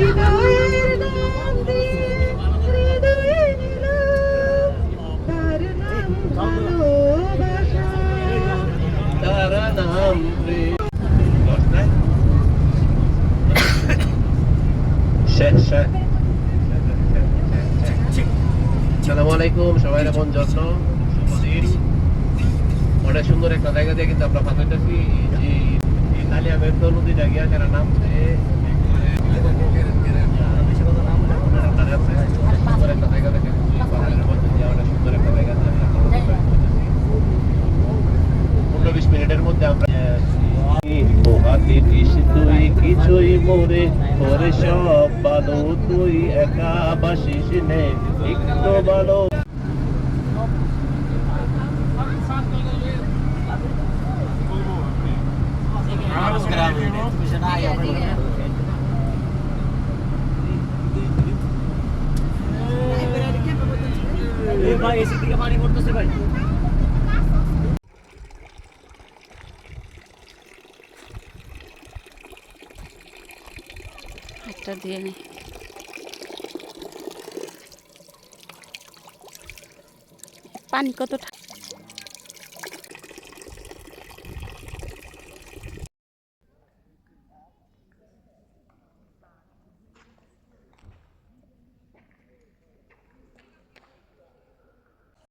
হৃদয়ের নাম দিয়ে হৃদয়ে নিলাম, তার নাম ভালোবাসা, তার নাম প্রেম। আসসালামু আলাইকুম, সবাই কেমন যত্ন শুভদিন। অনেক সুন্দর একটা জায়গা দিয়ে কিন্তু আমরা পাঠাইতেছি যে কালিয়া মেঘ নদীটা গিয়া যারা নামছে সুন্দর একটা জায়গা দেখে পাহাড়ের মধ্যে দিয়ে অনেক সুন্দর একটা জায়গা 15-20 মিনিটের মধ্যে আমরা পোহাতে দিস তুই কিছুই মোরে তোরে সব ভালো, তুই একা বাসিস নে একটু ভালো। ভাই এসি থেকে পানি পড়তেছে ভাই। একটা দিয়ে নে। পানি কত ঠান্ডা।